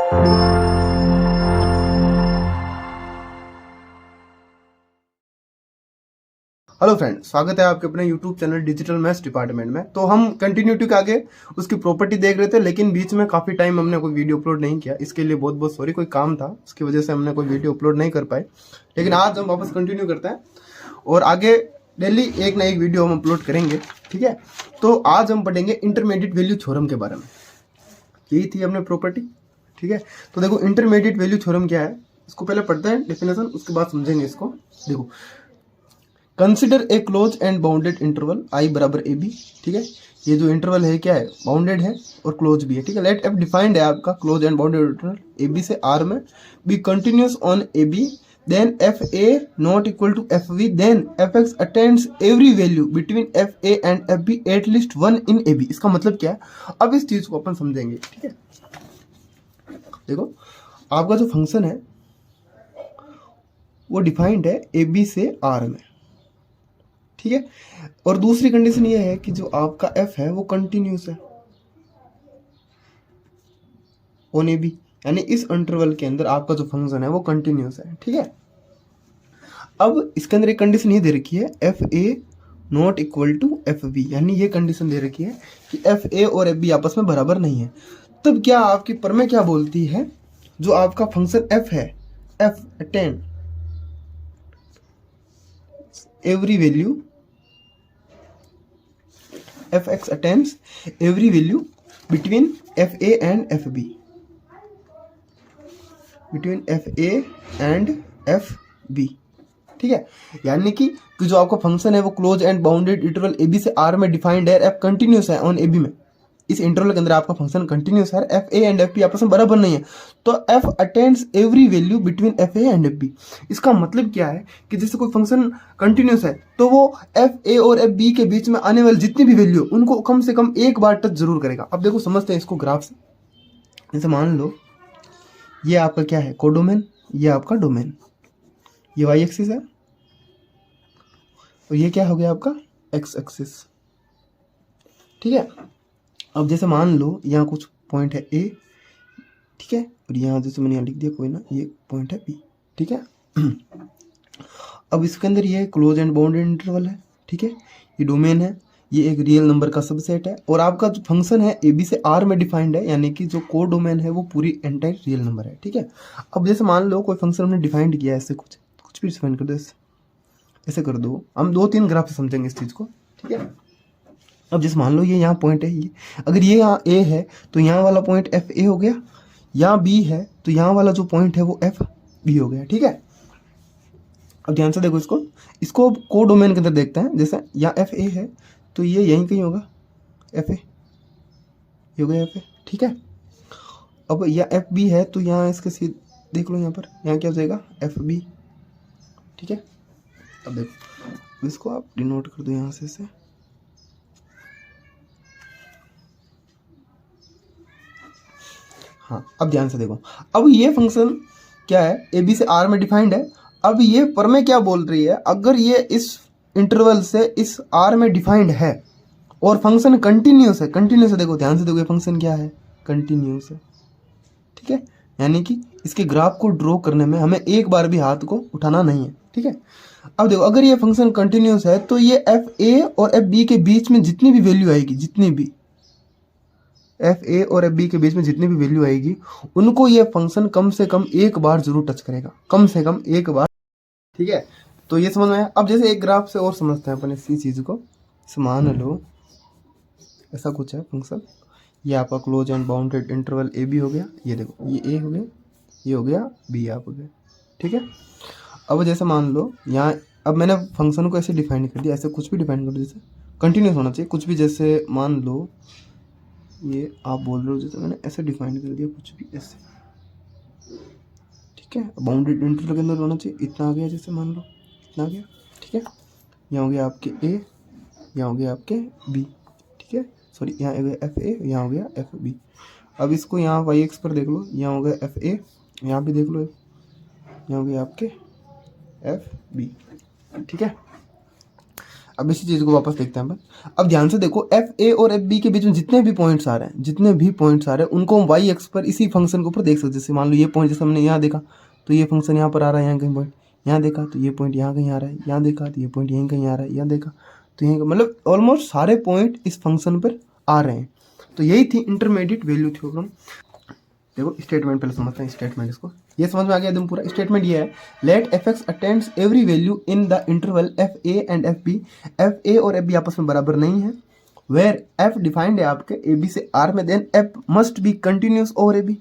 Hello friend, स्वागत है आपके अपने YouTube channel digital maths department में। तो हम कंटिन्यूटी के आगे उसकी प्रॉपर्टी देख रहे थे, लेकिन बीच में काफ़ी टाइम हमने कोई वीडियो अपलोड नहीं किया। इसके लिए बहुत बहुत सॉरी, कोई काम था उसकी वजह से हमने कोई वीडियो अपलोड नहीं कर पाए। लेकिन आज हम वापस कंटिन्यू करते हैं और आगे डेली एक ना एक वीडियो हम अपलोड करेंगे, ठीक है। तो आज हम पढ़ेंगे इंटरमीडिएट वैल्यू थ्योरम के बारे में। यही थी हमने प्रॉपर्टी, ठीक है। तो देखो इंटरमीडिएट वैल्यू थ्योरम क्या है, इसको पहले पढ़ते हैं डेफिनेशन, उसके बाद समझेंगे इसको। देखो, consider a closed and bounded interval I बराबर ए बी, ठीक है। ये जो इंटरवल है क्या है, बाउंडेड है और क्लोज भी है, ठीक है। लेट एफ डिफाइंड है आपका close and bounded interval A B से आर में, be continuous on A B, then F A not equal to F B, then F X attends every value between F A and F B at least one in A B. इसका मतलब क्या है, अब इस चीज को अपन समझेंगे, ठीक है। देखो, आपका जो फंक्शन है वो डिफाइंड है ए बी से आर में, ठीक है। और दूसरी कंडीशन ये है कि जो आपका f है वो कंटिन्यूस है ऑन ए बी, यानी इस इंटरवल के अंदर आपका जो फंक्शन है वो कंटिन्यूस है, ठीक है। अब इसके अंदर एक कंडीशन ये दे रखी है, F A not equal to F B, यानी ये कंडीशन दे रखी है कि एफ ए और एफ बी आपस में बराबर नहीं है। तब क्या आपकी प्रमेय क्या बोलती है, जो आपका फंक्शन f है, f attend every value, F X attains every value between F A and F B, between F A and F B, ठीक है। यानी कि जो आपका फंक्शन है वो closed and bounded interval A B से आर में डिफाइंड है, एफ कंटिन्यूस है ऑन ए बी में, इस इंटरवल के अंदर आपका फंक्शन कंटिन्यूस है, F A and F B आपस में बराबर नहीं है, तो F attends every value between F A and F B. इसका मतलब क्या है कि जैसे कोई फंक्शन कंटिन्यूस है तो वो एफ ए और एफ बी के बीच में आने वाली जितनी भी वैल्यू उनको कम से कम एक बार टच जरूर करेगा। अब देखो समझते हैं इसको ग्राफ से। जैसे मान लो ये आपका क्या है, कोडोमेन, ये आपका डोमेन, ये वाई एक्सिस है और ये क्या हो गया आपका एक्स एक्सिस, ठीक है। अब जैसे मान लो यहाँ कुछ पॉइंट है ए, ठीक है, और यहाँ जैसे मैंने यहाँ लिख दिया कोई ना, ये पॉइंट है बी, ठीक है। अब इसके अंदर ये क्लोज एंड बाउंडेड इंटरवल है, ठीक है, ये डोमेन है, ये एक रियल नंबर का सबसेट है, और आपका जो फंक्शन है ए बी से आर में डिफाइंड है, यानी कि जो को डोमेन है वो पूरी एंटायर रियल नंबर है, ठीक है। अब जैसे मान लो कोई फंक्शन हमने डिफाइंड किया है, ऐसे कुछ भी डिफाइन कर दो, ऐसे कर दो। हम 2-3 ग्राफ से समझेंगे इस चीज़ को, ठीक है। अब जैसे मान लो ये यहाँ पॉइंट है, ये अगर ये यहाँ ए है तो यहाँ वाला पॉइंट एफ ए हो गया, यहाँ बी है तो यहाँ वाला जो पॉइंट है वो एफ बी हो गया, ठीक है। अब ध्यान से देखो इसको को डोमेन के अंदर देखते हैं। जैसे यहाँ एफ ए है तो ये यहीं कहीं होगा, एफ ए हो गया एफ ए, ठीक है। अब यहाँ एफ बी है तो यहाँ इसके सीधे देख लो, यहाँ पर यहाँ क्या हो जाएगा एफ बी, ठीक है। अब देखो इसको आप डिनोट कर दो यहाँ से हाँ। अब ध्यान से देखो, अब ये फंक्शन क्या है, ए बी से आर में डिफाइंड है। अब ये प्रमेय क्या बोल रही है, अगर ये इस इंटरवल से इस आर में डिफाइंड है और फंक्शन कंटिन्यूस है, कंटिन्यूस है, देखो ध्यान से देखो ये फंक्शन क्या है, कंटिन्यूस है, ठीक है। यानी कि इसके ग्राफ को ड्रॉ करने में हमें एक बार भी हाथ को उठाना नहीं है, ठीक है। अब देखो अगर ये फंक्शन कंटिन्यूस है तो ये एफ ए और एफ बी के बीच में जितनी भी वैल्यू आएगी, जितनी भी एफ ए और एफ बी के बीच में जितनी भी वैल्यू आएगी उनको ये फंक्शन कम से कम एक बार जरूर टच करेगा, कम से कम एक बार, ठीक है। तो ये समझ में आया। अब जैसे एक ग्राफ से और समझते हैं अपन इसी चीज़ को। मान लो ऐसा कुछ है फंक्शन, ये आपका close and bounded interval A B हो गया, ये देखो ये ए हो गया, ये हो गया बी आप हो गया, ठीक है। अब जैसे मान लो यहाँ, अब मैंने फंक्शन को ऐसे डिफाइन कर दिया, ऐसे कुछ भी डिफाइन कर दो, जैसे कंटिन्यूस होना चाहिए कुछ भी। जैसे मान लो ये आप बोल रहे हो, जैसे मैंने ऐसे डिफाइन कर दिया कुछ भी ऐसे, ठीक है। बाउंडेड इंटरवल के अंदर होना चाहिए, इतना आ गया, जैसे मान लो इतना आ गया, ठीक है। यहाँ हो गया आपके ए, यहाँ हो गया आपके बी, ठीक है, सॉरी यहाँ हो गया एफ ए, यहाँ हो गया एफ बी। अब इसको यहाँ वाई एक्स पर देख लो, यहाँ हो गया एफ ए, यहाँ भी देख लो, यहाँ हो गया आपके एफ बी, ठीक है। अब इसी चीज़ को वापस देखते हैं अपन। अब ध्यान से देखो, एफ ए और एफ बी के बीच में जितने भी पॉइंट्स आ रहे हैं उनको हम वाई एक्स पर इसी फंक्शन के ऊपर देख सकते हैं। जैसे मान लो ये पॉइंट जैसे हमने यहाँ देखा तो ये फंक्शन यहाँ पर आ रहा है, यहाँ कहीं पॉइंट, यहाँ देखा तो ये पॉइंट यहाँ कहीं आ रहा है, यहाँ देखा तो ये पॉइंट यहीं कहीं आ रहा है, यहाँ देखा तो यहीं, मतलब ऑलमोस्ट सारे पॉइंट इस फंक्शन पर आ रहे हैं। तो यही थी इंटरमीडिएट वैल्यू थ्योरम। देखो स्टेटमेंट पहले समझते हैं स्टेटमेंट, इसको ये समझ में आ गया एकदम पूरा। स्टेटमेंट ये है, let F X attends every value in the interval F A and F B. F A और एफ बी आपस में बराबर नहीं है। वेयर एफ डिफाइंड है आपके ए बी से आर में, then F must be continuous over A B.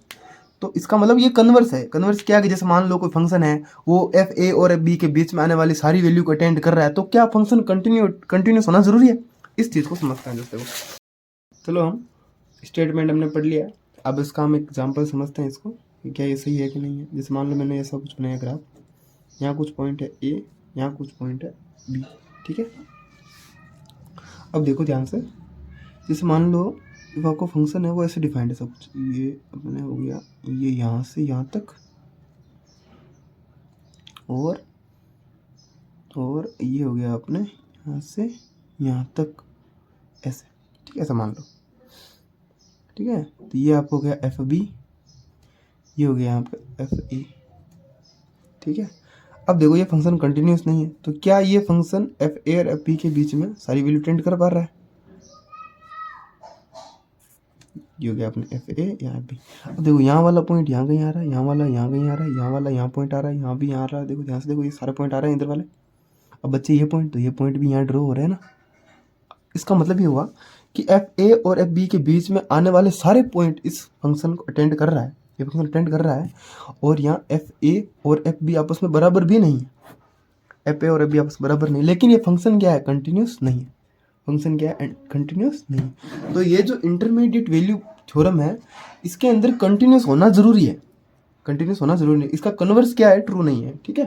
तो इसका मतलब ये कन्वर्स है। कन्वर्स क्या है कि जैसे मान लो कोई फंक्शन है वो एफ ए और एफ बी के बीच में आने वाली सारी वैल्यू को अटेंड कर रहा है, तो क्या फंक्शन कंटिन्यूस होना जरूरी है? इस चीज़ को समझते हैं दोस्तों। चलो हम स्टेटमेंट हमने पढ़ लिया, अब इसका हम एग्जाम्पल समझते हैं इसको कि क्या ये सही है कि नहीं है। जैसे मान लो मैंने ऐसा कुछ बनाया ग्राफ, यहाँ कुछ पॉइंट है ए, यहाँ कुछ पॉइंट है बी, ठीक है। अब देखो ध्यान से, जैसे मान लो वो आपको फंक्शन है वो ऐसे डिफाइंड है सब कुछ, ये अपने हो गया ये यहाँ से यहाँ तक, और ये हो गया अपने यहाँ से यहाँ तक ऐसे, ठीक है, ऐसा मान लो, ठीक है। तो ये आपको हो गया एफ बी, ये हो गया यहाँ पे एफ ए, ठीक है। अब देखो ये फंक्शन कंटिन्यूस नहीं है, तो क्या ये फंक्शन एफ ए और एफ बी के बीच में सारी वैल्यू टेंड कर पा रहा है? ये हो गया अपने एफ ए या एफ बी। अब देखो यहाँ वाला पॉइंट यहाँ कहीं आ रहा है, यहाँ वाला यहाँ कहीं आ रहा है, यहाँ वाला यहाँ पॉइंट आ रहा है, यहाँ भी यहाँ आ रहा है। देखो ध्यान से देखो, ये सारे पॉइंट आ रहे हैं इधर वाले। अब बच्चे ये पॉइंट, तो ये पॉइंट भी यहाँ ड्रॉ हो रहे हैं ना। इसका मतलब ये हुआ कि एफ ए और एफ बी के बीच में आने वाले सारे पॉइंट इस फंक्शन को अटेंड कर रहा है, ये फंक्शन अटेंड कर रहा है। और यहाँ एफ ए और एफ बी आपस में बराबर भी नहीं है, एफ ए और एफ बी आपस में बराबर नहीं, लेकिन ये फंक्शन क्या है? कंटिन्यूस नहीं है। फंक्शन क्या है? कंटिन्यूस नहीं। तो ये जो इंटरमीडिएट वैल्यू थ्योरम है, इसके अंदर कंटिन्यूस होना जरूरी है, कंटिन्यूस होना जरूरी है। इसका कन्वर्स क्या है? ट्रू नहीं है, ठीक है।